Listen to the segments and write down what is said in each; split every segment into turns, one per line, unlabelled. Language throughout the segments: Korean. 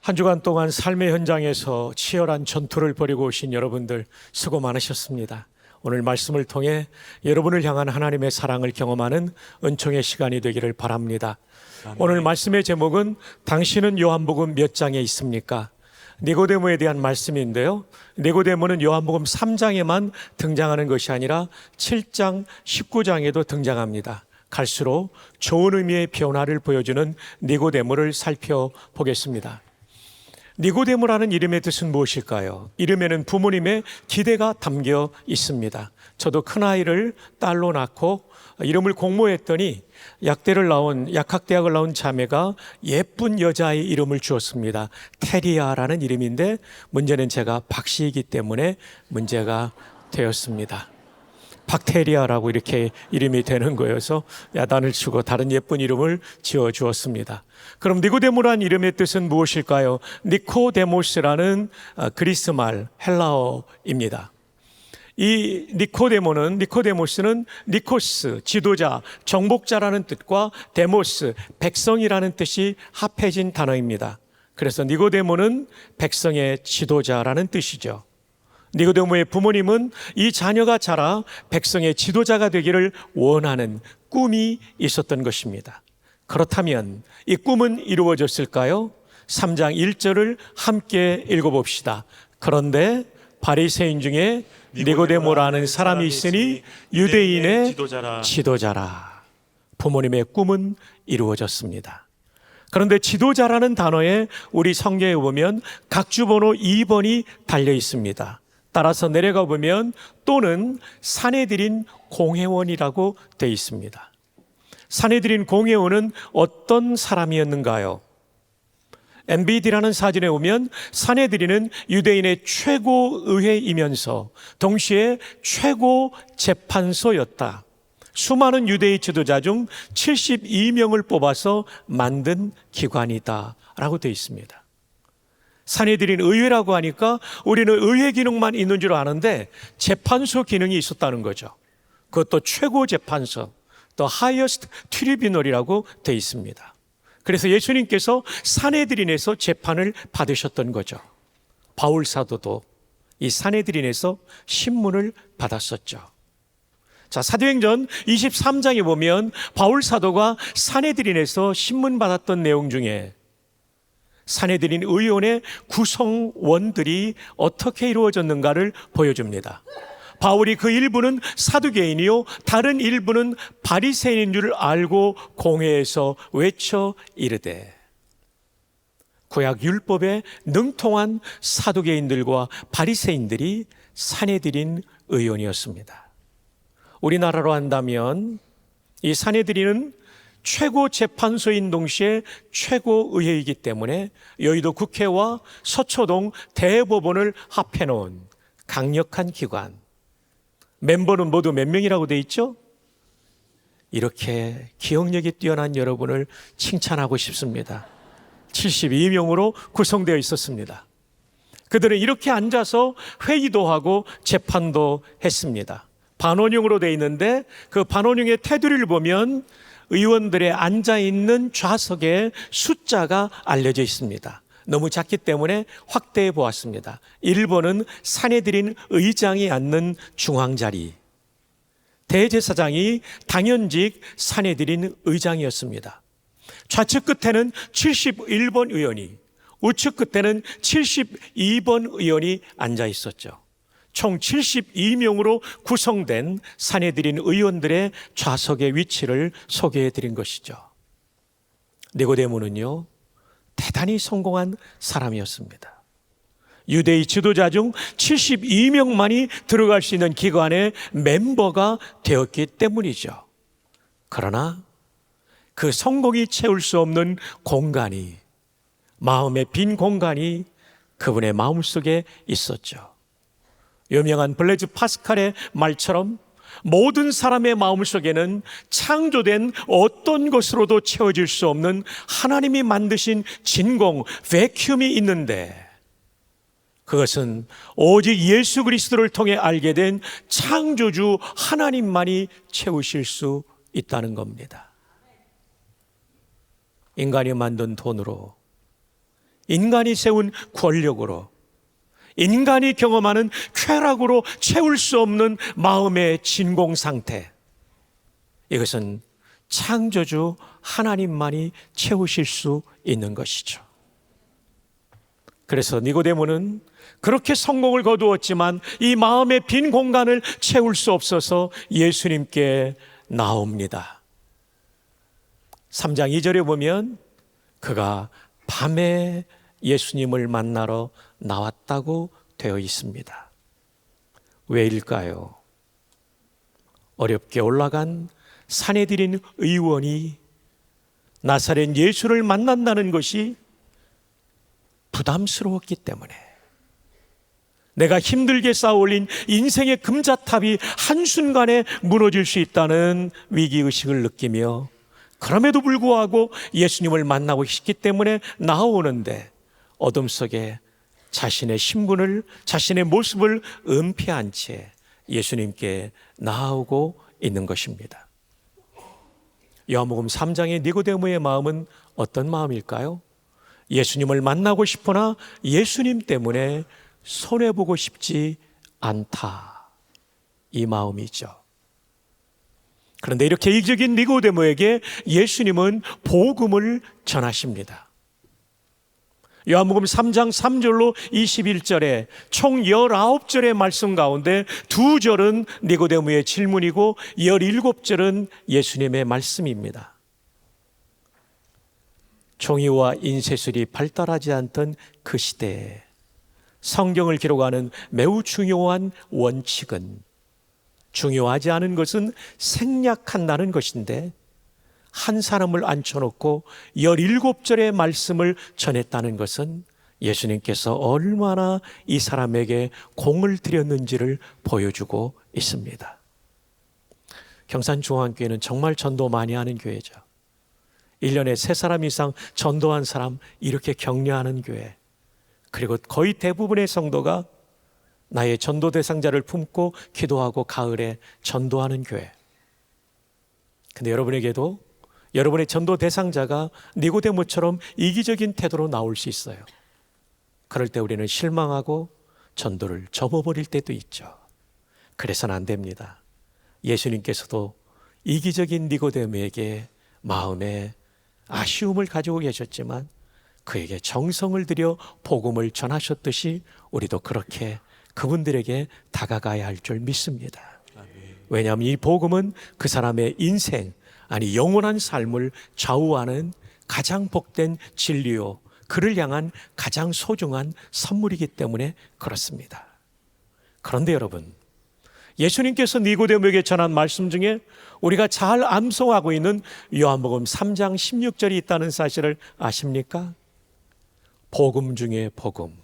한 주간 동안 삶의 현장에서 치열한 전투를 벌이고 오신 여러분들 수고 많으셨습니다. 오늘 말씀을 통해 여러분을 향한 하나님의 사랑을 경험하는 은총의 시간이 되기를 바랍니다. 오늘 말씀의 제목은 당신은 요한복음 몇 장에 있습니까? 니고데모에 대한 말씀인데요, 니고데모는 요한복음 3장에만 등장하는 것이 아니라 7장, 19장에도 등장합니다. 갈수록 좋은 의미의 변화를 보여주는 니고데모를 살펴보겠습니다. 니고데모라는 이름의 뜻은 무엇일까요? 이름에는 부모님의 기대가 담겨 있습니다. 저도 큰아이를 딸로 낳고 이름을 공모했더니 약학대학을 나온 자매가 예쁜 여자아이 이름을 주었습니다. 테리아라는 이름인데 문제는 제가 박씨이기 때문에 문제가 되었습니다. 박테리아라고 이렇게 이름이 되는 거여서 야단을 치고 다른 예쁜 이름을 지어주었습니다. 그럼 니고데모란 이름의 뜻은 무엇일까요? 니코데모스라는 그리스 말 헬라어입니다. 이 니코데모스는 니코스, 지도자, 정복자라는 뜻과 데모스, 백성이라는 뜻이 합해진 단어입니다. 그래서 니고데모는 백성의 지도자라는 뜻이죠. 니고데모의 부모님은 이 자녀가 자라 백성의 지도자가 되기를 원하는 꿈이 있었던 것입니다. 그렇다면 이 꿈은 이루어졌을까요? 3장 1절을 함께 읽어봅시다. 그런데 바리새인 중에 니고데모라는 사람이 있으니 유대인의 지도자라. 부모님의 꿈은 이루어졌습니다. 그런데 지도자라는 단어에 우리 성경에 보면 각주번호 2번이 달려 있습니다. 따라서 내려가 보면 또는 사내들인 공회원이라고 되어 있습니다. 사내들인 공회원은 어떤 사람이었는가요? MBD라는 사진에 보면 사내들인은 유대인의 최고 의회이면서 동시에 최고 재판소였다. 수많은 유대의 지도자 중 72명을 뽑아서 만든 기관이다 라고 되어 있습니다. 사내들인 의회라고 하니까 우리는 의회 기능만 있는 줄 아는데 재판소 기능이 있었다는 거죠. 그것도 최고 재판소, 또 highest tribunal이라고 되어 있습니다. 그래서 예수님께서 사내들인에서 재판을 받으셨던 거죠. 바울 사도도 이 사내들인에서 신문을 받았었죠. 자, 사도행전 23장에 보면 바울 사도가 사내들인에서 신문 받았던 내용 중에 사내들인 의원의 구성원들이 어떻게 이루어졌는가를 보여줍니다. 바울이 그 일부는 사두개인이요 다른 일부는 바리새인인 줄 알고 공회에서 외쳐 이르되. 구약 율법에 능통한 사두개인들과 바리새인들이 사내들인 의원이었습니다. 우리나라로 한다면 이 사내들인은 최고 재판소인 동시에 최고 의회이기 때문에 여의도 국회와 서초동 대법원을 합해놓은 강력한 기관. 멤버는 모두 몇 명이라고 돼 있죠? 이렇게 기억력이 뛰어난 여러분을 칭찬하고 싶습니다. 72명으로 구성되어 있었습니다. 그들은 이렇게 앉아서 회의도 하고 재판도 했습니다. 반원형으로 되어 있는데 그 반원형의 테두리를 보면 의원들의 앉아있는 좌석에 숫자가 알려져 있습니다. 너무 작기 때문에 확대해 보았습니다. 1번은 사내들인 의장이 앉는 중앙자리, 대제사장이 당연직 사내들인 의장이었습니다. 좌측 끝에는 71번 의원이, 우측 끝에는 72번 의원이 앉아 있었죠. 총 72명으로 구성된 사내들인 의원들의 좌석의 위치를 소개해 드린 것이죠. 니고데모는요, 대단히 성공한 사람이었습니다. 유대의 지도자 중 72명만이 들어갈 수 있는 기관의 멤버가 되었기 때문이죠. 그러나 그 성공이 채울 수 없는 공간이, 마음의 빈 공간이 그분의 마음속에 있었죠. 유명한 블레즈 파스칼의 말처럼 모든 사람의 마음속에는 창조된 어떤 것으로도 채워질 수 없는 하나님이 만드신 진공, 베큐움이 있는데 그것은 오직 예수 그리스도를 통해 알게 된 창조주 하나님만이 채우실 수 있다는 겁니다. 인간이 만든 돈으로 인간이 세운 권력으로, 인간이 경험하는 쾌락으로 채울 수 없는 마음의 진공 상태, 이것은 창조주 하나님만이 채우실 수 있는 것이죠. 그래서 니고데모는 그렇게 성공을 거두었지만 이 마음의 빈 공간을 채울 수 없어서 예수님께 나옵니다. 3장 2절에 보면 그가 밤에 예수님을 만나러 나왔다고 되어 있습니다. 왜일까요? 어렵게 올라간 산헤드린 의원이 나사렛 예수를 만난다는 것이 부담스러웠기 때문에, 내가 힘들게 쌓아올린 인생의 금자탑이 한순간에 무너질 수 있다는 위기의식을 느끼며, 그럼에도 불구하고 예수님을 만나고 싶기 때문에 나오는데 어둠 속에 자신의 신분을, 자신의 모습을 은폐한 채 예수님께 나아오고 있는 것입니다. 요한복음 3장의 니고데모의 마음은 어떤 마음일까요? 예수님을 만나고 싶으나 예수님 때문에 손해보고 싶지 않다, 이 마음이죠. 그런데 이렇게 이기적인 니고데모에게 예수님은 복음을 전하십니다. 요한복음 3장 3절로 21절에 총 19절의 말씀 가운데 2절은 니고데모의 질문이고 17절은 예수님의 말씀입니다. 종이와 인쇄술이 발달하지 않던 그 시대에 성경을 기록하는 매우 중요한 원칙은, 중요하지 않은 것은 생략한다는 것인데, 한 사람을 앉혀놓고 17절의 말씀을 전했다는 것은 예수님께서 얼마나 이 사람에게 공을 들였는지를 보여주고 있습니다. 경산중앙교회는 정말 전도 많이 하는 교회죠. 1년에 3사람 이상 전도한 사람 이렇게 격려하는 교회, 그리고 거의 대부분의 성도가 나의 전도 대상자를 품고 기도하고 가을에 전도하는 교회. 근데 여러분에게도 여러분의 전도 대상자가 니고데모처럼 이기적인 태도로 나올 수 있어요. 그럴 때 우리는 실망하고 전도를 접어버릴 때도 있죠. 그래서는 안 됩니다. 예수님께서도 이기적인 니고데모에게 마음에 아쉬움을 가지고 계셨지만 그에게 정성을 들여 복음을 전하셨듯이 우리도 그렇게 그분들에게 다가가야 할 줄 믿습니다. 왜냐하면 이 복음은 그 사람의 인생, 아니 영원한 삶을 좌우하는 가장 복된 진리요, 그를 향한 가장 소중한 선물이기 때문에 그렇습니다. 그런데 여러분, 예수님께서 니고데모에게 전한 말씀 중에 우리가 잘 암송하고 있는 요한복음 3장 16절이 있다는 사실을 아십니까? 복음 중에 복음.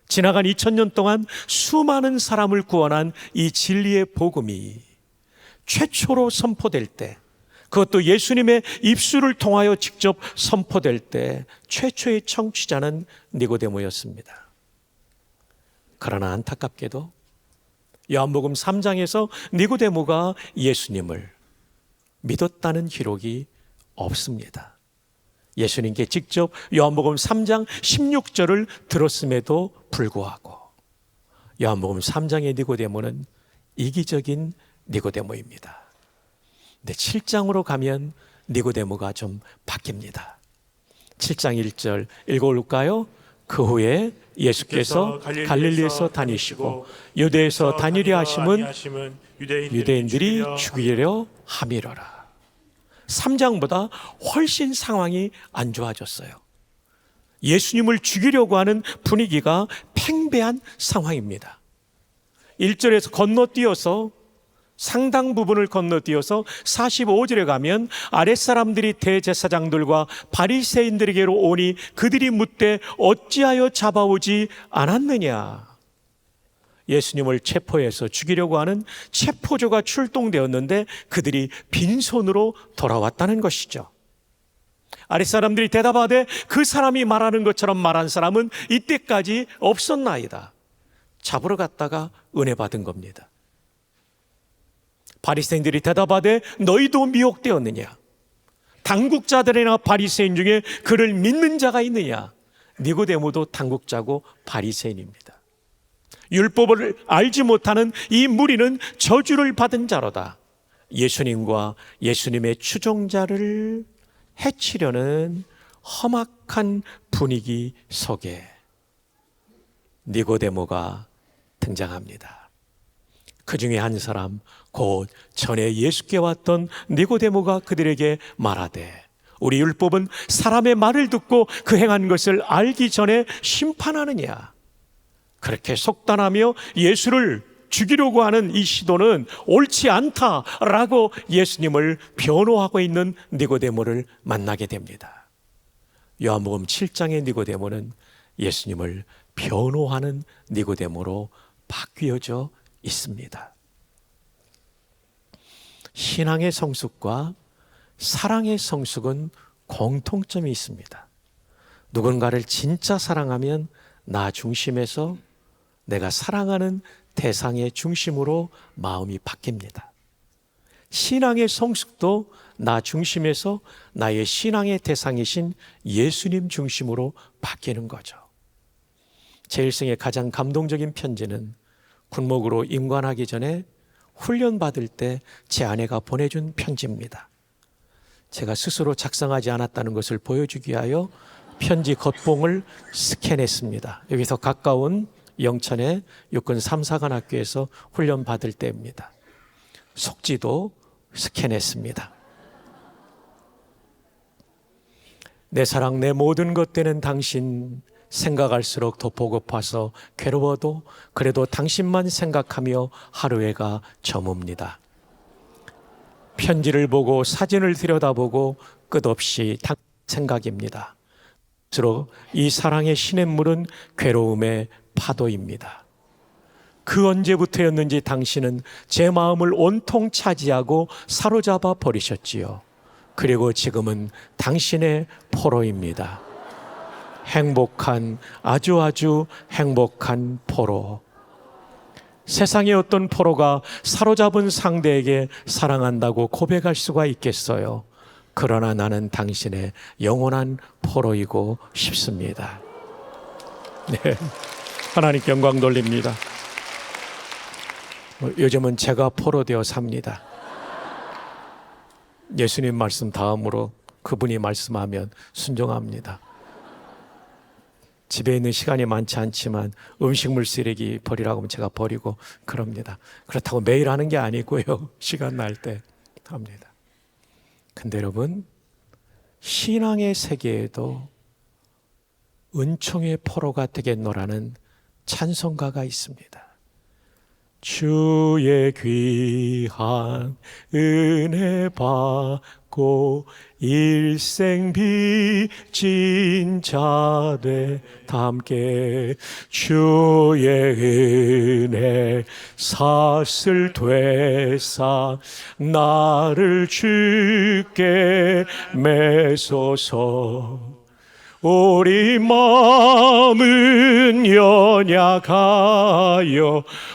지나간 2000년 동안 수많은 사람을 구원한 이 진리의 복음이 최초로 선포될 때, 그것도 예수님의 입술을 통하여 직접 선포될 때 최초의 청취자는 니고데모였습니다. 그러나 안타깝게도 요한복음 3장에서 니고데모가 예수님을 믿었다는 기록이 없습니다. 예수님께 직접 요한복음 3장 16절을 들었음에도 불구하고 요한복음 3장의 니고데모는 이기적인 니고데모입니다. 근데 7장으로 가면 니고데모가 좀 바뀝니다. 7장 1절 읽어볼까요? 그 후에 예수께서 갈릴리에서 다니시고 유대에서 다니려 하심은 유대인들이 죽이려 함이로라. 3장보다 훨씬 상황이 안 좋아졌어요. 예수님을 죽이려고 하는 분위기가 팽배한 상황입니다. 1절에서 건너뛰어서 상당 부분을 건너뛰어서 45절에 가면 아랫사람들이 대제사장들과 바리새인들에게로 오니 그들이 묻되 어찌하여 잡아오지 않았느냐. 예수님을 체포해서 죽이려고 하는 체포조가 출동되었는데 그들이 빈손으로 돌아왔다는 것이죠. 아랫사람들이 대답하되 그 사람이 말하는 것처럼 말한 사람은 이때까지 없었나이다. 잡으러 갔다가 은혜 받은 겁니다. 바리새인들이 대답하되 너희도 미혹되었느냐? 당국자들이나 바리새인 중에 그를 믿는 자가 있느냐? 니고데모도 당국자고 바리새인입니다. 율법을 알지 못하는 이 무리는 저주를 받은 자로다. 예수님과 예수님의 추종자를 해치려는 험악한 분위기 속에 니고데모가 등장합니다. 그 중에 한 사람, 곧 전에 예수께 왔던 니고데모가 그들에게 말하되, 우리 율법은 사람의 말을 듣고 그 행한 것을 알기 전에 심판하느냐. 그렇게 속단하며 예수를 죽이려고 하는 이 시도는 옳지 않다라고 예수님을 변호하고 있는 니고데모를 만나게 됩니다. 요한복음 7장의 니고데모는 예수님을 변호하는 니고데모로 바뀌어져 있습니다. 신앙의 성숙과 사랑의 성숙은 공통점이 있습니다. 누군가를 진짜 사랑하면 나 중심에서 내가 사랑하는 대상의 중심으로 마음이 바뀝니다. 신앙의 성숙도 나 중심에서 나의 신앙의 대상이신 예수님 중심으로 바뀌는 거죠. 제 일생의 가장 감동적인 편지는 군목으로 임관하기 전에 훈련 받을 때 제 아내가 보내준 편지입니다. 제가 스스로 작성하지 않았다는 것을 보여주기 위하여 편지 겉봉을 스캔했습니다. 여기서 가까운 영천의 육군 3사관학교에서 훈련 받을 때입니다. 속지도 스캔했습니다. 내 사랑 내 모든 것 되는 당신, 생각할수록 더 보고파서 괴로워도 그래도 당신만 생각하며 하루해가 저뭅니다. 편지를 보고 사진을 들여다보고 끝없이 생각입니다. 스스로 이 사랑의 시냇물은 괴로움의 파도입니다. 그 언제부터였는지 당신은 제 마음을 온통 차지하고 사로잡아 버리셨지요. 그리고 지금은 당신의 포로입니다. 행복한, 아주 행복한 포로. 세상의 어떤 포로가 사로잡은 상대에게 사랑한다고 고백할 수가 있겠어요. 그러나 나는 당신의 영원한 포로이고 싶습니다. 네, 하나님께 영광 돌립니다. 요즘은 제가 포로 되어 삽니다. 예수님 말씀 다음으로 그분이 말씀하면 순종합니다. 집에 있는 시간이 많지 않지만 음식물 쓰레기 버리라고 하면 제가 버리고 그럽니다. 그렇다고 매일 하는 게 아니고요. 시간 날 때 합니다. 근데 여러분, 신앙의 세계에도 은총의 포로가 되겠노라는 찬송가가 있습니다. 주의 귀한 은혜 받고 일생 빚진 자 돼. 다 함께 주의 은혜 삭을 되사 나를 주께 매소서. 우리 마음은 연약하여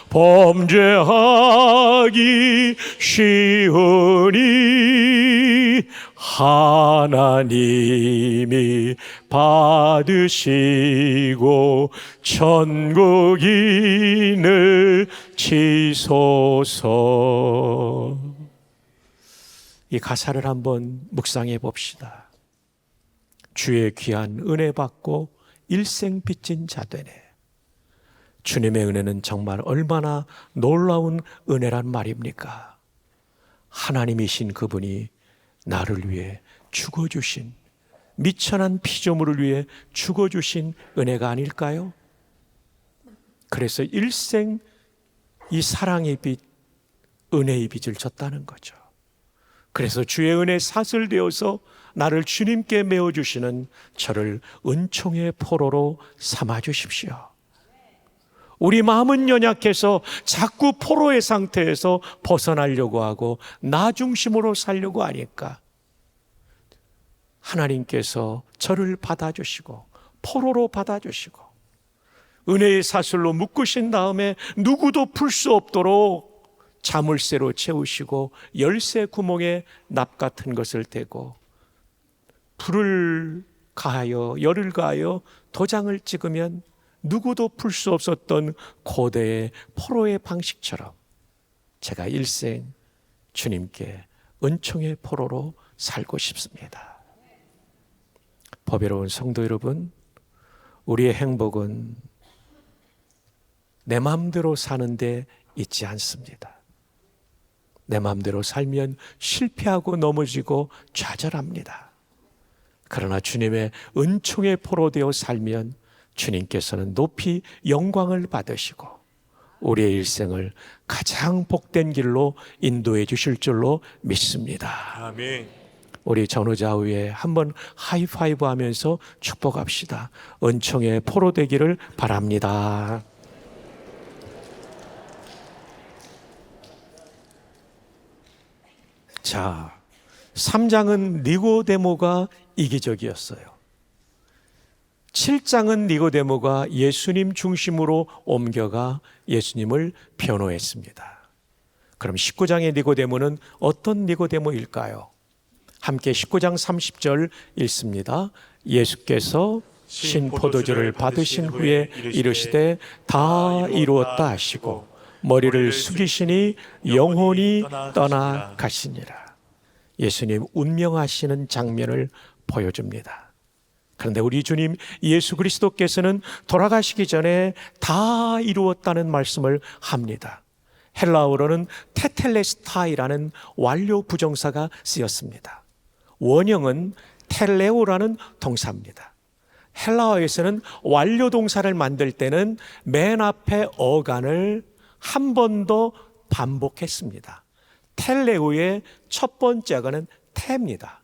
범죄하기 쉬우니 하나님이 받으시고 천국인을 치소서. 이 가사를 한번 묵상해 봅시다. 주의 귀한 은혜 받고 일생 빚진 자 되네. 주님의 은혜는 정말 얼마나 놀라운 은혜란 말입니까? 하나님이신 그분이 나를 위해 죽어주신, 미천한 피조물을 위해 죽어주신 은혜가 아닐까요? 그래서 일생 이 사랑의 빚, 은혜의 빚을 졌다는 거죠. 그래서 주의 은혜 사슬되어서 나를 주님께 메어주시는 저를 은총의 포로로 삼아주십시오. 우리 마음은 연약해서 자꾸 포로의 상태에서 벗어나려고 하고 나 중심으로 살려고 하니까 하나님께서 저를 받아주시고 포로로 받아주시고 은혜의 사슬로 묶으신 다음에 누구도 풀 수 없도록 자물쇠로 채우시고 열쇠 구멍에 납 같은 것을 대고 불을 가하여 열을 가하여 도장을 찍으면 누구도 풀 수 없었던 고대의 포로의 방식처럼 제가 일생 주님께 은총의 포로로 살고 싶습니다. 보배로운 성도 여러분, 우리의 행복은 내 마음대로 사는데 있지 않습니다. 내 마음대로 살면 실패하고 넘어지고 좌절합니다. 그러나 주님의 은총의 포로 되어 살면 주님께서는 높이 영광을 받으시고 우리의 일생을 가장 복된 길로 인도해 주실 줄로 믿습니다.
아멘.
우리 전후좌우에 한번 하이파이브 하면서 축복합시다. 은총의 포로 되기를 바랍니다. 자, 3장은 니고데모가 이기적이었어요. 7장은 니고데모가 예수님 중심으로 옮겨가 예수님을 변호했습니다. 그럼 19장의 니고데모는 어떤 니고데모일까요? 함께 19장 30절 읽습니다. 예수께서 신 포도주를 받으신 후에 이르시되 다 이루었다 하시고 머리를 숙이시니 영혼이 떠나가시니라. 예수님 운명하시는 장면을 보여줍니다. 그런데 우리 주님 예수 그리스도께서는 돌아가시기 전에 다 이루었다는 말씀을 합니다. 헬라어로는 테텔레스타이라는 완료 부정사가 쓰였습니다. 원형은 텔레오라는 동사입니다. 헬라어에서는 완료 동사를 만들 때는 맨 앞에 어간을 한 번 더 반복했습니다. 텔레오의 첫 번째 어간은 태입니다.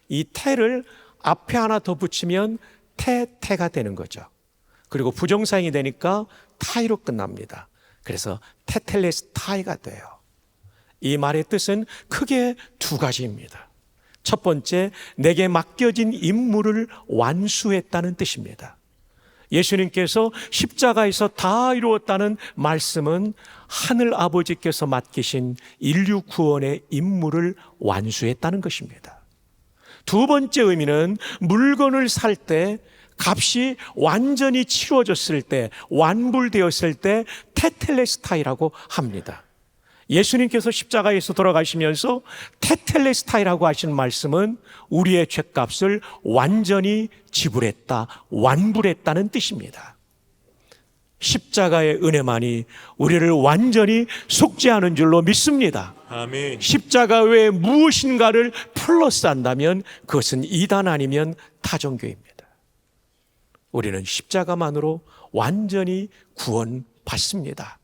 이 태를 앞에 하나 더 붙이면 태가 되는 거죠. 그리고 부정사형이 되니까 타이로 끝납니다. 그래서 테텔레스타이가 돼요. 이 말의 뜻은 크게 두 가지입니다. 첫 번째, 내게 맡겨진 임무를 완수했다는 뜻입니다. 예수님께서 십자가에서 다 이루었다는 말씀은 하늘 아버지께서 맡기신 인류 구원의 임무를 완수했다는 것입니다. 두 번째 의미는 물건을 살 때 값이 완전히 치러졌을 때, 완불되었을 때 테텔레스타이라고 합니다. 예수님께서 십자가에서 돌아가시면서 테텔레스타이라고 하신 말씀은 우리의 죄값을 완전히 지불했다, 완불했다는 뜻입니다. 십자가의 은혜만이 우리를 완전히 속죄하는 줄로 믿습니다.
아멘.
십자가 외에 무엇인가를 플러스한다면 그것은 이단 아니면 타종교입니다. 우리는 십자가만으로 완전히 구원받습니다.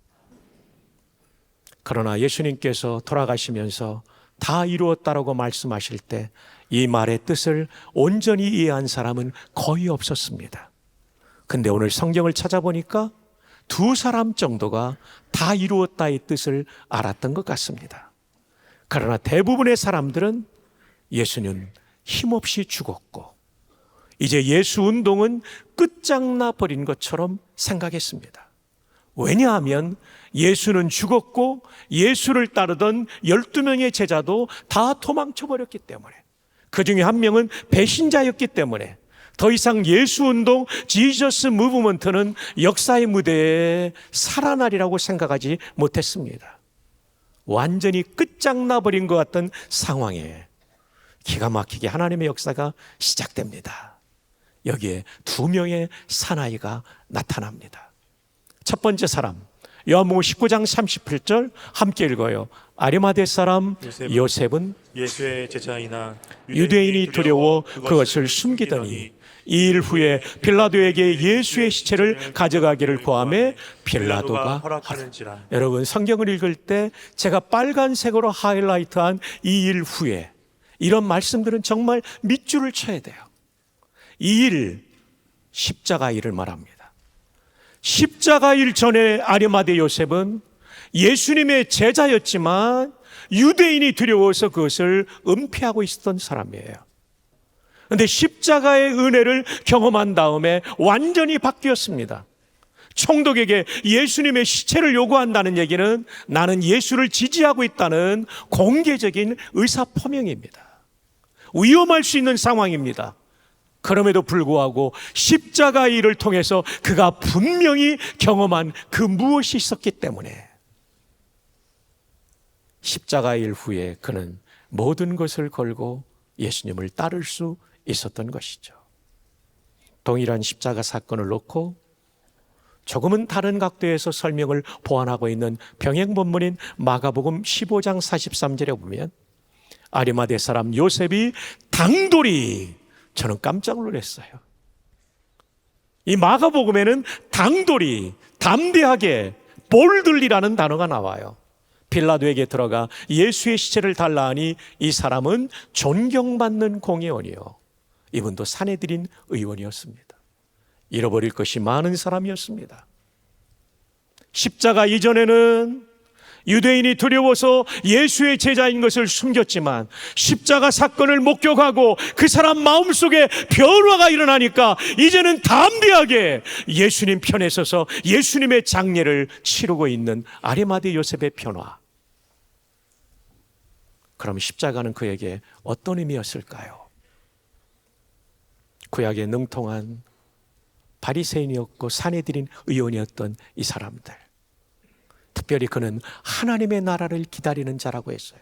그러나 예수님께서 돌아가시면서 다 이루었다라고 말씀하실 때 이 말의 뜻을 온전히 이해한 사람은 거의 없었습니다. 근데 오늘 성경을 찾아보니까 두 사람 정도가 다 이루었다의 뜻을 알았던 것 같습니다. 그러나 대부분의 사람들은 예수는 힘없이 죽었고 이제 예수 운동은 끝장나 버린 것처럼 생각했습니다. 왜냐하면 예수는 죽었고 예수를 따르던 12명의 제자도 다 도망쳐 버렸기 때문에, 그 중에 한 명은 배신자였기 때문에 더 이상 예수 운동, 지저스 무브먼트는 역사의 무대에 살아나리라고 생각하지 못했습니다. 완전히 끝장나 버린 것 같던 상황에 기가 막히게 하나님의 역사가 시작됩니다. 여기에 두 명의 사나이가 나타납니다. 첫 번째 사람, 요한복음 19장 38절 함께 읽어요. 아리마대 사람 요셉은
예수의 제자이나
유대인이 두려워 그것을 숨기더니 2일 후에 빌라도에게 예수의 시체를 가져가기를 구하매 빌라도가
허락하는지라.
여러분, 성경을 읽을 때 제가 빨간색으로 하이라이트한 2일 후에, 이런 말씀들은 정말 밑줄을 쳐야 돼요. 2일, 십자가 일을 말합니다. 십자가 일 전에 아리마대 요셉은 예수님의 제자였지만 유대인이 두려워서 그것을 은폐하고 있었던 사람이에요. 그런데 십자가의 은혜를 경험한 다음에 완전히 바뀌었습니다. 총독에게 예수님의 시체를 요구한다는 얘기는 나는 예수를 지지하고 있다는 공개적인 의사표명입니다. 위험할 수 있는 상황입니다. 그럼에도 불구하고 십자가의 일을 통해서 그가 분명히 경험한 그 무엇이 있었기 때문에 십자가의 일 후에 그는 모든 것을 걸고 예수님을 따를 수 있었던 것이죠. 동일한 십자가 사건을 놓고 조금은 다른 각도에서 설명을 보완하고 있는 병행 본문인 마가복음 15장 43절에 보면 아리마대 사람 요셉이 당돌이, 저는 깜짝 놀랐어요. 이 마가복음에는 당돌이, 담대하게, 볼들리라는 단어가 나와요. 빌라도에게 들어가 예수의 시체를 달라 하니 이 사람은 존경받는 공의원이요, 이분도 사내들인 의원이었습니다. 잃어버릴 것이 많은 사람이었습니다. 십자가 이전에는 유대인이 두려워서 예수의 제자인 것을 숨겼지만 십자가 사건을 목격하고 그 사람 마음속에 변화가 일어나니까 이제는 담대하게 예수님 편에 서서 예수님의 장례를 치르고 있는 아리마대 요셉의 변화. 그럼 십자가는 그에게 어떤 의미였을까요? 구약에 능통한 바리새인이었고 사내들인 의원이었던 이 사람들, 특별히 그는 하나님의 나라를 기다리는 자라고 했어요.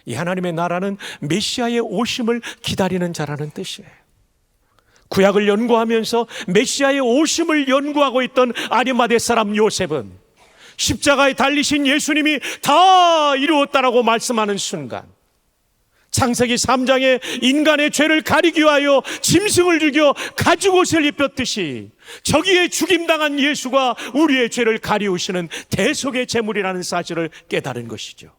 이 하나님의 나라는 메시아의 오심을 기다리는 자라는 뜻이에요. 구약을 연구하면서 메시아의 오심을 연구하고 있던 아리마대 사람 요셉은 십자가에 달리신 예수님이 다 이루었다라고 말씀하는 순간 창세기 3장에 인간의 죄를 가리기 위하여 짐승을 죽여 가죽옷을 입혔듯이 저기에 죽임당한 예수가 우리의 죄를 가리우시는 대속의 제물이라는 사실을 깨달은 것이죠.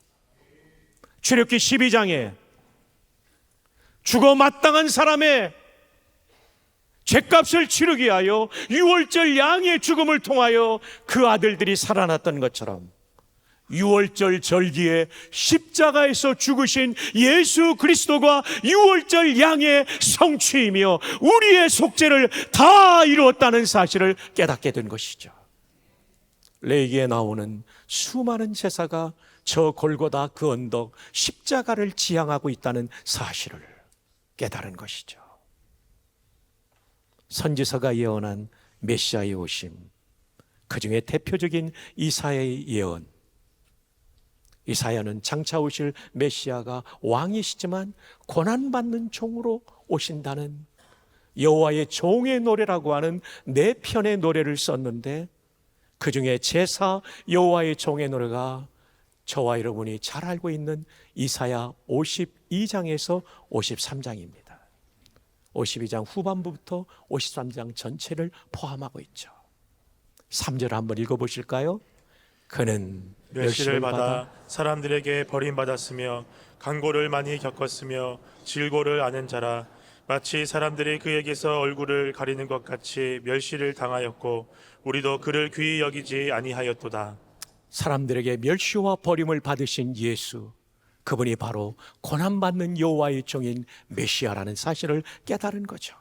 출애굽기 12장에 죽어 마땅한 사람의 죄값을 치르기 위하여 유월절 양의 죽음을 통하여 그 아들들이 살아났던 것처럼 유월절 절기에 십자가에서 죽으신 예수 그리스도가 유월절 양의 성취이며 우리의 속죄를 다 이루었다는 사실을 깨닫게 된 것이죠. 레위기에 나오는 수많은 제사가 저 골고다 그 언덕 십자가를 지향하고 있다는 사실을 깨달은 것이죠. 선지서가 예언한 메시아의 오심, 그 중에 대표적인 이사야의 예언. 이사야는 장차 오실 메시아가 왕이시지만 고난받는 종으로 오신다는 여호와의 종의 노래라고 하는 네 편의 노래를 썼는데 그 중에 제사 여호와의 종의 노래가 저와 여러분이 잘 알고 있는 이사야 52장에서 53장입니다. 52장 후반부부터 53장 전체를 포함하고 있죠. 3절 한번 읽어보실까요? 그는
멸시를 받아 사람들에게 버림받았으며 간고를 많이 겪었으며 질고를 아는 자라. 마치 사람들이 그에게서 얼굴을 가리는 것 같이 멸시를 당하였고 우리도 그를 귀히 여기지 아니하였도다.
사람들에게 멸시와 버림을 받으신 예수, 그분이 바로 고난받는 여호와의 종인 메시아라는 사실을 깨달은 거죠.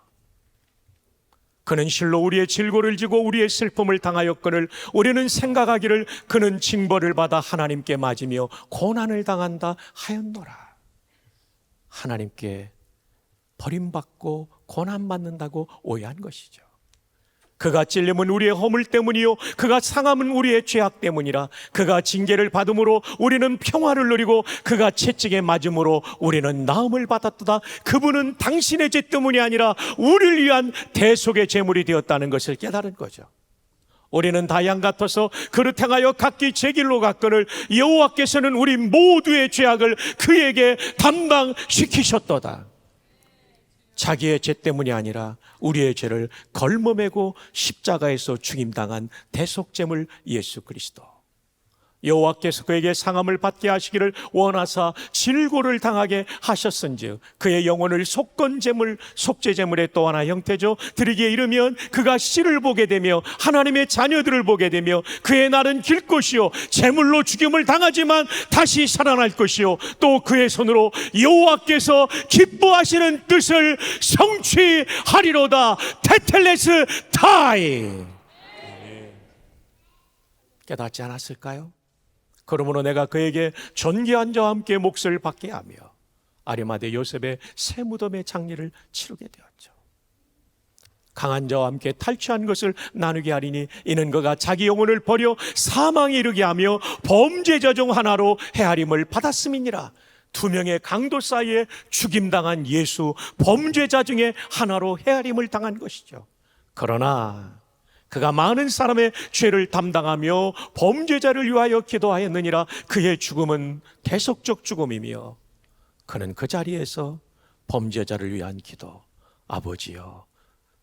그는 실로 우리의 질고를 지고 우리의 슬픔을 당하였거늘 우리는 생각하기를 그는 징벌을 받아 하나님께 맞으며 고난을 당한다 하였노라. 하나님께 버림받고 고난받는다고 오해한 것이죠. 그가 찔림은 우리의 허물 때문이요 그가 상함은 우리의 죄악 때문이라. 그가 징계를 받음으로 우리는 평화를 누리고 그가 채찍에 맞음으로 우리는 나음을 받았도다. 그분은 당신의 죄 때문이 아니라 우리를 위한 대속의 제물이 되었다는 것을 깨달은 거죠. 우리는 다 양 같아서 그를 향하여 각기 제 길로 갔거늘 여호와께서는 우리 모두의 죄악을 그에게 담당시키셨도다. 자기의 죄 때문이 아니라 우리의 죄를 걸머매고 십자가에서 죽임당한 대속제물 예수 그리스도. 여호와께서 그에게 상함을 받게 하시기를 원하사 질고를 당하게 하셨은즉 그의 영혼을 속건제물 속죄제물의 또 하나 형태죠 드리기에 이르면 그가 씨를 보게 되며 하나님의 자녀들을 보게 되며 그의 날은 길 것이요 제물로 죽임을 당하지만 다시 살아날 것이요 또 그의 손으로 여호와께서 기뻐하시는 뜻을 성취하리로다. 테텔레스 타이. 깨닫지 않았을까요? 그러므로 내가 그에게 존귀한 자와 함께 몫을 받게 하며 아리마대 요셉의 새 무덤의 장례를 치르게 되었죠. 강한 자와 함께 탈취한 것을 나누게 하리니 이는 그가 자기 영혼을 버려 사망에 이르게 하며 범죄자 중 하나로 헤아림을 받았음이니라. 두 명의 강도 사이에 죽임당한 예수, 범죄자 중에 하나로 헤아림을 당한 것이죠. 그러나 그가 많은 사람의 죄를 담당하며 범죄자를 위하여 기도하였느니라. 그의 죽음은 대속적 죽음이며 그는 그 자리에서 범죄자를 위한 기도, 아버지여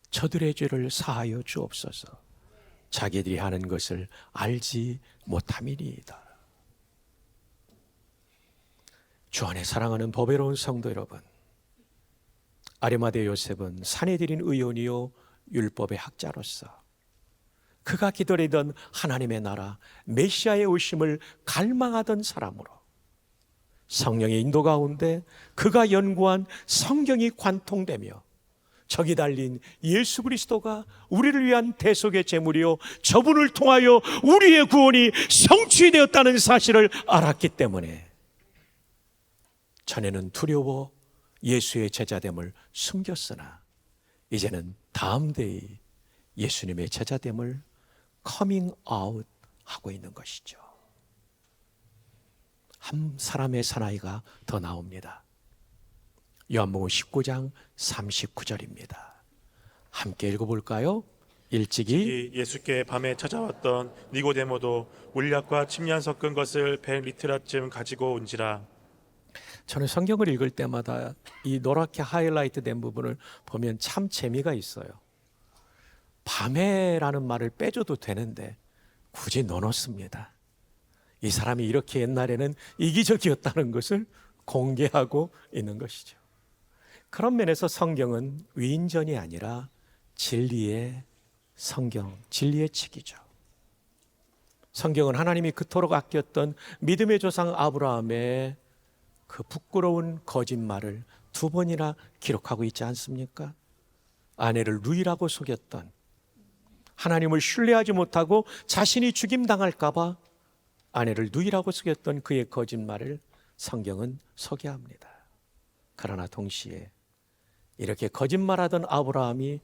저들의 죄를 사하여 주옵소서. 자기들이 하는 것을 알지 못함이니이다. 주 안에 사랑하는 보배로운 성도 여러분, 아리마대 요셉은 산에 들인 의원이요 율법의 학자로서 그가 기다리던 하나님의 나라 메시아의 오심을 갈망하던 사람으로 성령의 인도 가운데 그가 연구한 성경이 관통되며 저기 달린 예수 그리스도가 우리를 위한 대속의 제물이요 저분을 통하여 우리의 구원이 성취되었다는 사실을 알았기 때문에 전에는 두려워 예수의 제자됨을 숨겼으나 이제는 다음 대의 예수님의 제자됨을 커밍 아웃 하고 있는 것이죠. 한 사람의 사나이가 더 나옵니다. 요한복음 19장 39절입니다. 함께 읽어볼까요? 일찍이
예수께 밤에 찾아왔던 니고데모도 물약과 침량 섞은 것을 100리트라쯤 가지고 온지라.
저는 성경을 읽을 때마다 이 노랗게 하이라이트 된 부분을 보면 참 재미가 있어요. 밤에라는 말을 빼줘도 되는데 굳이 넣어놓습니다. 이 사람이 이렇게 옛날에는 이기적이었다는 것을 공개하고 있는 것이죠. 그런 면에서 성경은 위인전이 아니라 진리의 성경, 진리의 책이죠. 성경은 하나님이 그토록 아꼈던 믿음의 조상 아브라함의 그 부끄러운 거짓말을 2번이나 기록하고 있지 않습니까? 아내를 루이라고 속였던, 하나님을 신뢰하지 못하고 자신이 죽임당할까 봐 아내를 누이라고 속였던 그의 거짓말을 성경은 소개합니다. 그러나 동시에 이렇게 거짓말하던 아브라함이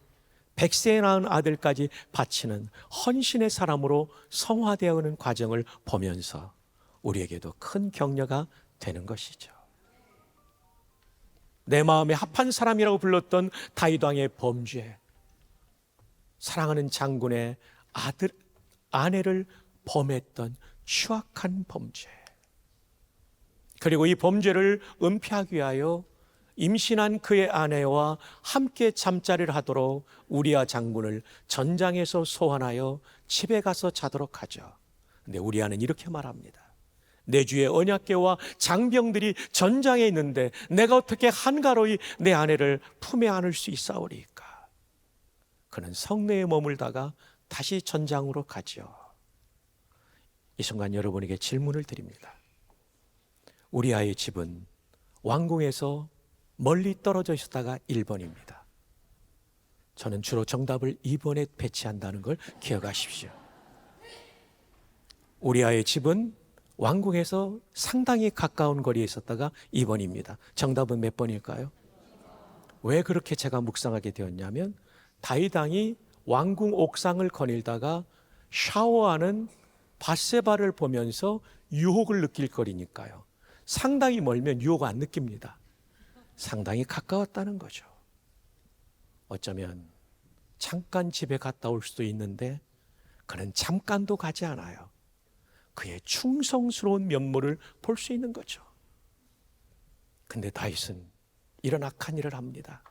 100세에 낳은 아들까지 바치는 헌신의 사람으로 성화되어오는 과정을 보면서 우리에게도 큰 격려가 되는 것이죠. 내 마음에 합한 사람이라고 불렀던 다윗 왕의 범죄, 사랑하는 장군의 아내를 범했던 추악한 범죄, 그리고 이 범죄를 은폐하기 위하여 임신한 그의 아내와 함께 잠자리를 하도록 우리아 장군을 전장에서 소환하여 집에 가서 자도록 하죠. 근데 우리아는 이렇게 말합니다. 내 주의 언약궤와 장병들이 전장에 있는데 내가 어떻게 한가로이 내 아내를 품에 안을 수 있사오리까? 그는 성내에 머물다가 다시 전장으로 가죠. 이 순간 여러분에게 질문을 드립니다. 우리아의 집은 왕궁에서 멀리 떨어져 있었다가 1번입니다. 저는 주로 정답을 2번에 배치한다는 걸 기억하십시오. 우리아의 집은 왕궁에서 상당히 가까운 거리에 있었다가 2번입니다. 정답은 몇 번일까요? 왜 그렇게 제가 묵상하게 되었냐면 다윗 왕이 왕궁 옥상을 거닐다가 샤워하는 밧세바를 보면서 유혹을 느낄 거리니까요. 상당히 멀면 유혹 안 느낍니다. 상당히 가까웠다는 거죠. 어쩌면 잠깐 집에 갔다 올 수도 있는데 그는 잠깐도 가지 않아요. 그의 충성스러운 면모를 볼 수 있는 거죠. 근데 다윗은 이런 악한 일을 합니다.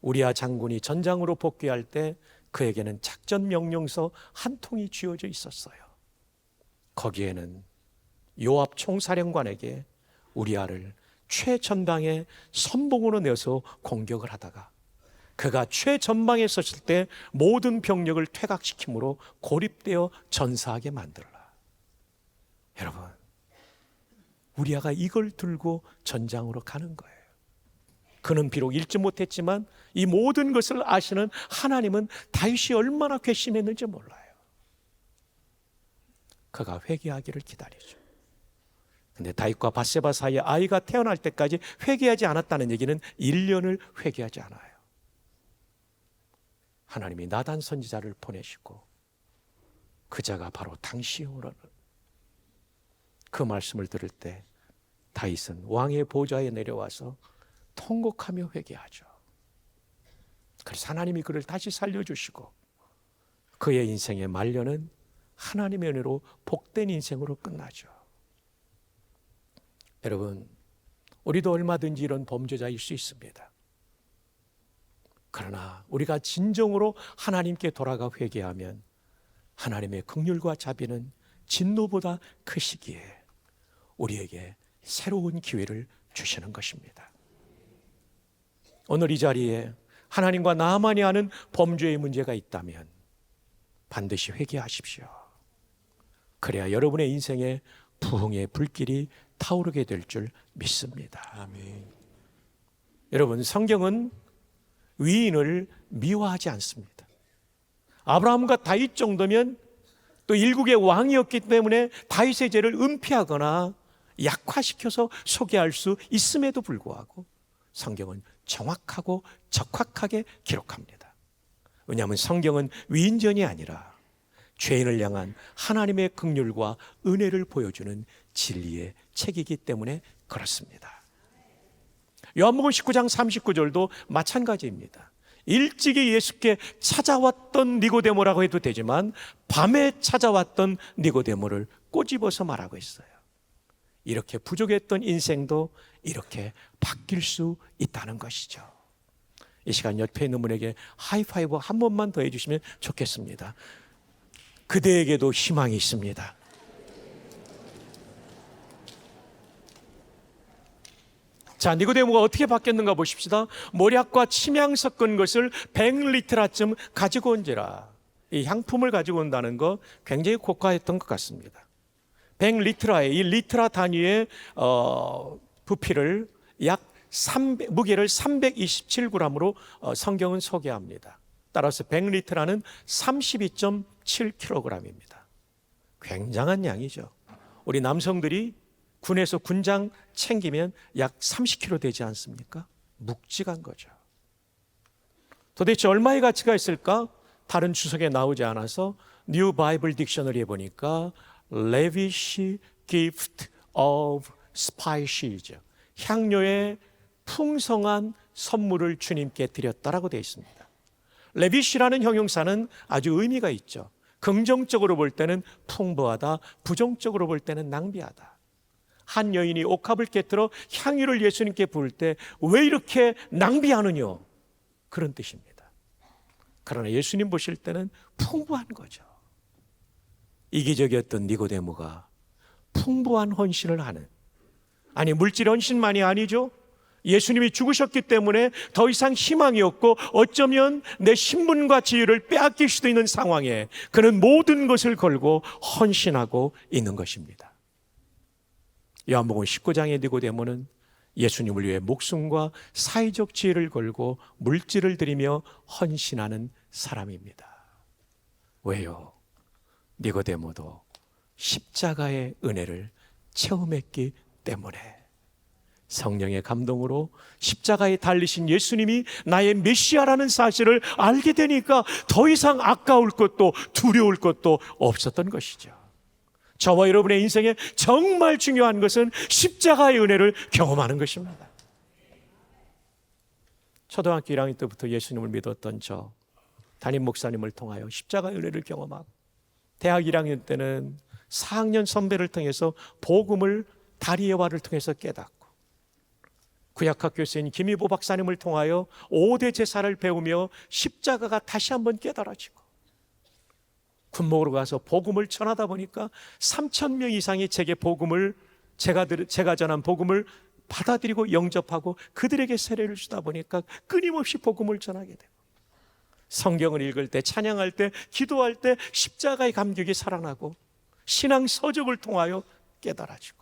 우리아 장군이 전장으로 복귀할 때 그에게는 작전 명령서 한 통이 쥐어져 있었어요. 거기에는 요압 총사령관에게 우리아를 최전방에 선봉으로 내서 공격을 하다가 그가 최전방에 섰을 때 모든 병력을 퇴각시키므로 고립되어 전사하게 만들어라. 여러분, 우리아가 이걸 들고 전장으로 가는 거예요. 그는 비록 읽지 못했지만 이 모든 것을 아시는 하나님은 다윗이 얼마나 괘씸했는지 몰라요. 그가 회개하기를 기다리죠. 근데 다윗과 밧세바 사이에 아이가 태어날 때까지 회개하지 않았다는 얘기는 1년을 회개하지 않아요. 하나님이 나단 선지자를 보내시고 그 자가 바로 당시용으로는 그 말씀을 들을 때 다윗은 왕의 보좌에 내려와서 통곡하며 회개하죠. 그래서 하나님이 그를 다시 살려주시고 그의 인생의 말년은 하나님의 은혜로 복된 인생으로 끝나죠. 여러분, 우리도 얼마든지 이런 범죄자일 수 있습니다. 그러나 우리가 진정으로 하나님께 돌아가 회개하면 하나님의 긍휼과 자비는 진노보다 크시기에 우리에게 새로운 기회를 주시는 것입니다. 오늘 이 자리에 하나님과 나만이 아는 범죄의 문제가 있다면 반드시 회개하십시오. 그래야 여러분의 인생에 부흥의 불길이 타오르게 될 줄 믿습니다.
아멘.
여러분, 성경은 위인을 미워하지 않습니다. 아브라함과 다윗 정도면 또 일국의 왕이었기 때문에 다윗의 죄를 은폐하거나 약화시켜서 소개할 수 있음에도 불구하고 성경은 정확하고 적확하게 기록합니다. 왜냐하면 성경은 위인전이 아니라 죄인을 향한 하나님의 긍휼과 은혜를 보여주는 진리의 책이기 때문에 그렇습니다. 요한복음 19장 39절도 마찬가지입니다. 일찍이 예수께 찾아왔던 니고데모라고 해도 되지만 밤에 찾아왔던 니고데모를 꼬집어서 말하고 있어요. 이렇게 부족했던 인생도 이렇게 바뀔 수 있다는 것이죠. 이 시간 옆에 있는 분에게 하이파이브 한 번만 더 해주시면 좋겠습니다. 그대에게도 희망이 있습니다. 자, 니고데모가 어떻게 바뀌었는가 보십시다. 모략과 침향 섞은 것을 100리트라쯤 가지고 온지라. 이 향품을 가지고 온다는 거 굉장히 고가했던 것 같습니다. 100리트라의 이 리트라 단위의 부피를 무게를 327g으로 성경은 소개합니다. 따라서 100리트라는 32.7kg입니다. 굉장한 양이죠. 우리 남성들이 군에서 군장 챙기면 약 30kg 되지 않습니까? 묵직한 거죠. 도대체 얼마의 가치가 있을까? 다른 주석에 나오지 않아서 뉴 바이블 딕셔너리에 보니까 lavish gift of spices, 향료의 풍성한 선물을 주님께 드렸다라고 되어 있습니다. 레비시라는 형용사는 아주 의미가 있죠. 긍정적으로 볼 때는 풍부하다, 부정적으로 볼 때는 낭비하다. 한 여인이 옥합을 깨뜨려 향유를 예수님께 부을 때 왜 이렇게 낭비하느냐, 그런 뜻입니다. 그러나 예수님 보실 때는 풍부한 거죠. 이기적이었던 니고데모가 풍부한 헌신을 하는, 아니 물질 헌신만이 아니죠. 예수님이 죽으셨기 때문에 더 이상 희망이 없고 어쩌면 내 신분과 지위를 빼앗길 수도 있는 상황에 그는 모든 것을 걸고 헌신하고 있는 것입니다. 요한복음 19장의 니고데모는 예수님을 위해 목숨과 사회적 지위를 걸고 물질을 드리며 헌신하는 사람입니다. 왜요? 니고데모도 십자가의 은혜를 체험했기 때문에 성령의 감동으로 십자가에 달리신 예수님이 나의 메시아라는 사실을 알게 되니까 더 이상 아까울 것도 두려울 것도 없었던 것이죠. 저와 여러분의 인생에 정말 중요한 것은 십자가의 은혜를 경험하는 것입니다. 초등학교 1학년 때부터 예수님을 믿었던 저 담임 목사님을 통하여 십자가의 은혜를 경험하고, 대학 1학년 때는 4학년 선배를 통해서 복음을 다리에와를 통해서 깨닫고, 구약학 교수인 김희보 박사님을 통하여 5대 제사를 배우며 십자가가 다시 한번 깨달아지고, 군목으로 가서 복음을 전하다 보니까 3,000명 이상이 제게 복음을, 제가 전한 복음을 받아들이고 영접하고 그들에게 세례를 주다 보니까 끊임없이 복음을 전하게 되고, 성경을 읽을 때, 찬양할 때, 기도할 때 십자가의 감격이 살아나고 신앙 서적을 통하여 깨달아지고,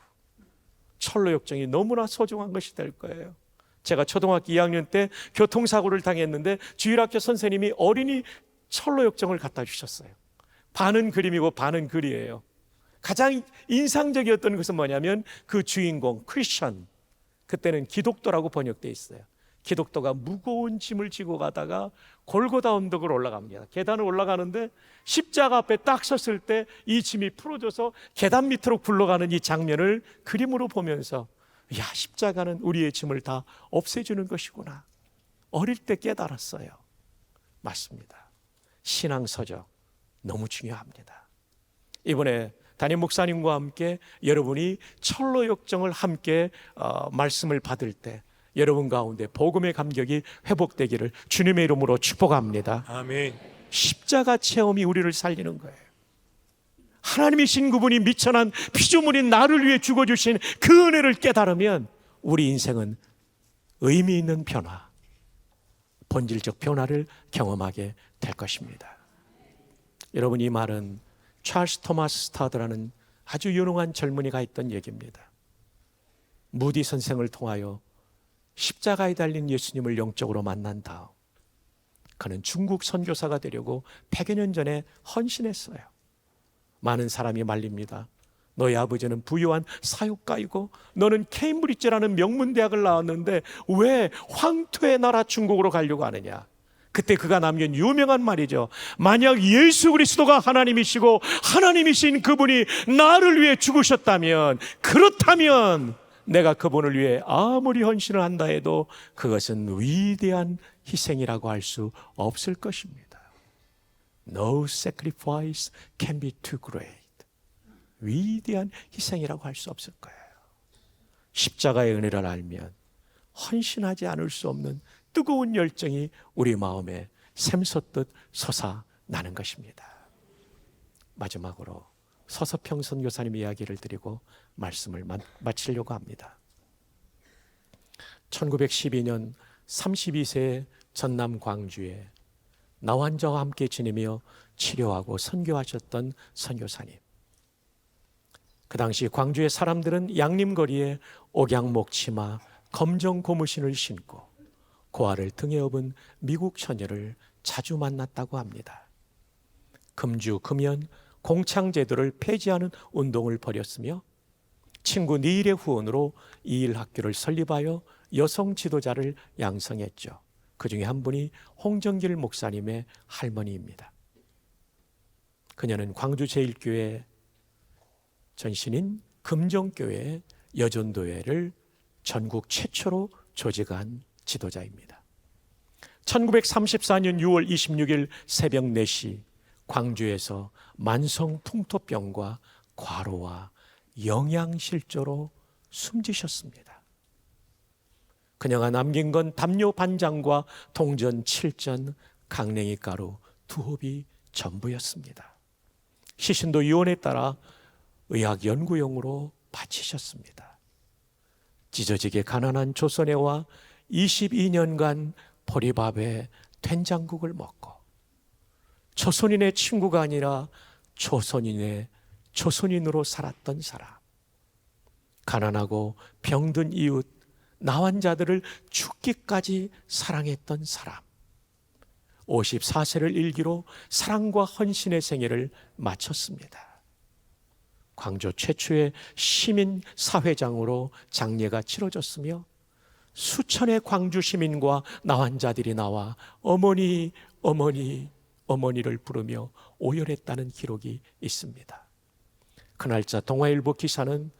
철로역정이 너무나 소중한 것이 될 거예요. 제가 초등학교 2학년 때 교통사고를 당했는데 주일학교 선생님이 어린이 철로역정을 갖다 주셨어요. 반은 그림이고 반은 글이에요. 가장 인상적이었던 것은 뭐냐면 그 주인공 크리스천, 그때는 기독도라고 번역되어 있어요. 기독도가 무거운 짐을 지고 가다가 골고다 언덕을 올라갑니다. 계단을 올라가는데 십자가 앞에 딱 섰을 때 이 짐이 풀어져서 계단 밑으로 굴러가는 이 장면을 그림으로 보면서, 야, 십자가는 우리의 짐을 다 없애주는 것이구나, 어릴 때 깨달았어요. 맞습니다. 신앙서적 너무 중요합니다. 이번에 담임 목사님과 함께 여러분이 철로 역정을 함께 말씀을 받을 때 여러분 가운데 복음의 감격이 회복되기를 주님의 이름으로 축복합니다.
아멘.
십자가 체험이 우리를 살리는 거예요. 하나님이신 그분이 미천한 피조물인 나를 위해 죽어주신 그 은혜를 깨달으면 우리 인생은 의미 있는 변화, 본질적 변화를 경험하게 될 것입니다. 여러분, 이 말은 찰스 토마스 스타드라는 아주 유능한 젊은이가 했던 얘기입니다. 무디 선생을 통하여 십자가에 달린 예수님을 영적으로 만난 다음 그는 중국 선교사가 되려고 100여 년 전에 헌신했어요. 많은 사람이 말립니다. 너희 아버지는 부유한 사육가이고 너는 케임브리지라는 명문대학을 나왔는데 왜 황토의 나라 중국으로 가려고 하느냐. 그때 그가 남긴 유명한 말이죠. 만약 예수 그리스도가 하나님이시고 하나님이신 그분이 나를 위해 죽으셨다면, 그렇다면 내가 그분을 위해 아무리 헌신을 한다 해도 그것은 위대한 희생이라고 할 수 없을 것입니다. No sacrifice can be too great. 위대한 희생이라고 할 수 없을 거예요. 십자가의 은혜를 알면 헌신하지 않을 수 없는 뜨거운 열정이 우리 마음에 샘솟듯 솟아나는 것입니다. 마지막으로 서서평 선교사님 이야기를 드리고 말씀을 마치려고 합니다. 1912년 32세 전남 광주에 나환자와 함께 지내며 치료하고 선교하셨던 선교사님. 그 당시 광주의 사람들은 양림거리에 옥양목 치마, 검정 고무신을 신고 고아를 등에 업은 미국 처녀를 자주 만났다고 합니다. 금주, 금연, 공창제도를 폐지하는 운동을 벌였으며 친구 니일의 후원으로 이일학교를 설립하여 여성 지도자를 양성했죠. 그 중에 한 분이 홍정길 목사님의 할머니입니다. 그녀는 광주 제1교회 전신인 금정교회 여전도회를 전국 최초로 조직한 지도자입니다. 1934년 6월 26일 새벽 4시 광주에서 만성 풍토병과 과로와 영양실조로 숨지셨습니다. 그녀가 남긴 건 담요 반장과 동전 7전, 강냉이 가루 2홉이 전부였습니다. 시신도 유언에 따라 의학 연구용으로 바치셨습니다. 찢어지게 가난한 조선애와 22년간 보리밥에 된장국을 먹고 조선인의 친구가 아니라 조선인으로 살았던 사람, 가난하고 병든 이웃, 나환자들을 죽기까지 사랑했던 사람, 54세를 일기로 사랑과 헌신의 생애를 마쳤습니다. 광주 최초의 시민 사회장으로 장례가 치러졌으며 수천의 광주 시민과 나환자들이 나와 어머니, 어머니, 어머니를 부르며 오열했다는 기록이 있습니다. 그날짜 동아일보 기사는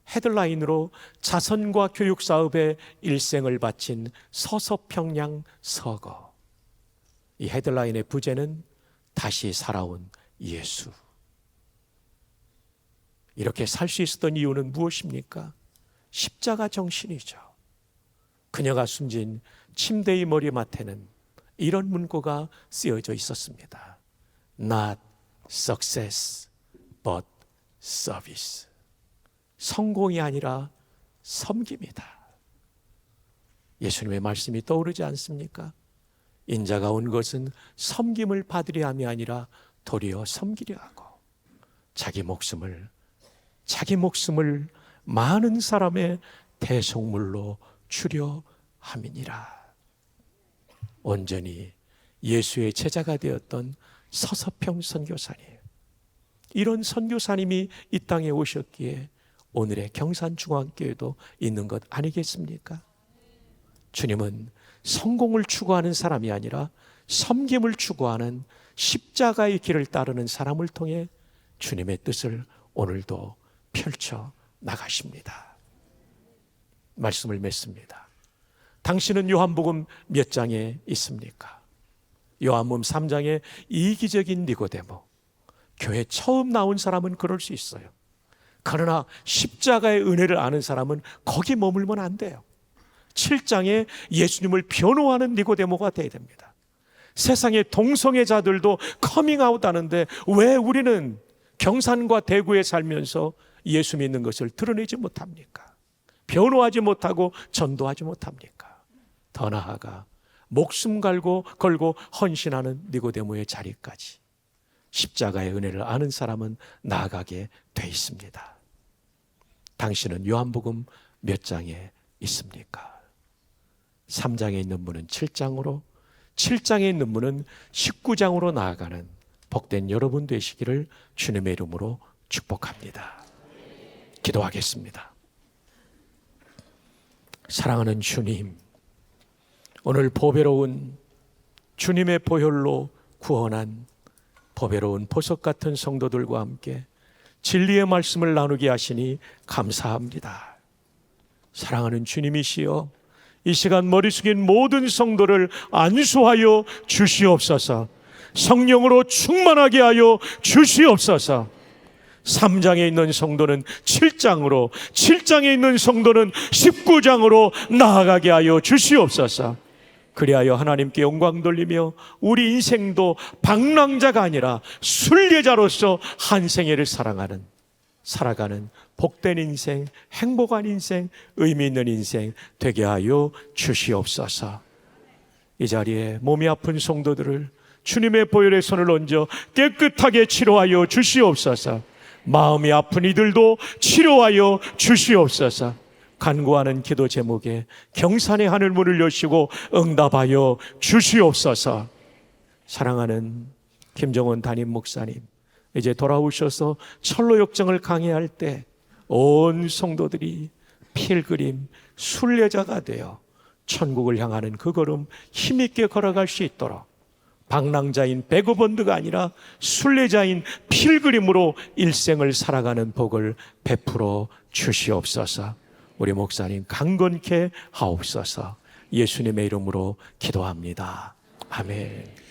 헤드라인으로 자선과 교육 사업에 일생을 바친 서서평양 서거. 이 헤드라인의 부제는 다시 살아온 예수. 이렇게 살 수 있었던 이유는 무엇입니까? 십자가 정신이죠. 그녀가 숨진 침대의 머리맡에는 이런 문구가 쓰여져 있었습니다. Not success, but service. 성공이 아니라 섬김이다. 예수님의 말씀이 떠오르지 않습니까? 인자가 온 것은 섬김을 받으려 함이 아니라 도리어 섬기려 하고 자기 목숨을 많은 사람의 대속물로 주려 함이니라. 온전히 예수의 제자가 되었던 서서평 선교사님, 이런 선교사님이 이 땅에 오셨기에 오늘의 경산중앙교회도 있는 것 아니겠습니까? 주님은 성공을 추구하는 사람이 아니라 섬김을 추구하는 십자가의 길을 따르는 사람을 통해 주님의 뜻을 오늘도 펼쳐 나가십니다. 말씀을 맺습니다. 당신은 요한복음 몇 장에 있습니까? 요한복음 3장에 이기적인 니고데모, 교회 처음 나온 사람은 그럴 수 있어요. 그러나 십자가의 은혜를 아는 사람은 거기 머물면 안 돼요. 7장에 예수님을 변호하는 니고데모가 돼야 됩니다. 세상의 동성애자들도 커밍아웃 하는데 왜 우리는 경산과 대구에 살면서 예수 믿는 것을 드러내지 못합니까? 변호하지 못하고 전도하지 못합니까? 더 나아가 목숨 걸고 헌신하는 니고데모의 자리까지 십자가의 은혜를 아는 사람은 나아가게 돼 있습니다. 당신은 요한복음 몇 장에 있습니까? 3장에 있는 분은 7장으로, 7장에 있는 분은 19장으로 나아가는 복된 여러분 되시기를 주님의 이름으로 축복합니다. 기도하겠습니다. 사랑하는 주님, 오늘 보배로운 주님의 보혈로 구원한 보배로운 보석 같은 성도들과 함께 진리의 말씀을 나누게 하시니 감사합니다. 사랑하는 주님이시여, 이 시간 머리 숙인 모든 성도를 안수하여 주시옵소서. 성령으로 충만하게 하여 주시옵소서. 3장에 있는 성도는 7장으로, 7장에 있는 성도는 19장으로 나아가게 하여 주시옵소서. 그리하여 하나님께 영광 돌리며 우리 인생도 방랑자가 아니라 순례자로서 한 생애를 살아가는 복된 인생, 행복한 인생, 의미 있는 인생 되게 하여 주시옵소서. 이 자리에 몸이 아픈 성도들을 주님의 보혈의 손을 얹어 깨끗하게 치료하여 주시옵소서. 마음이 아픈 이들도 치료하여 주시옵소서. 간구하는 기도 제목에 경산의 하늘문을 여시고 응답하여 주시옵소서. 사랑하는 김정원 담임 목사님, 이제 돌아오셔서 철로 역정을 강해할 때 온 성도들이 필그림, 순례자가 되어 천국을 향하는 그 걸음 힘있게 걸어갈 수 있도록 방랑자인 베거번드가 아니라 순례자인 필그림으로 일생을 살아가는 복을 베풀어 주시옵소서. 우리 목사님 강건케 하옵소서. 예수님의 이름으로 기도합니다. 아멘.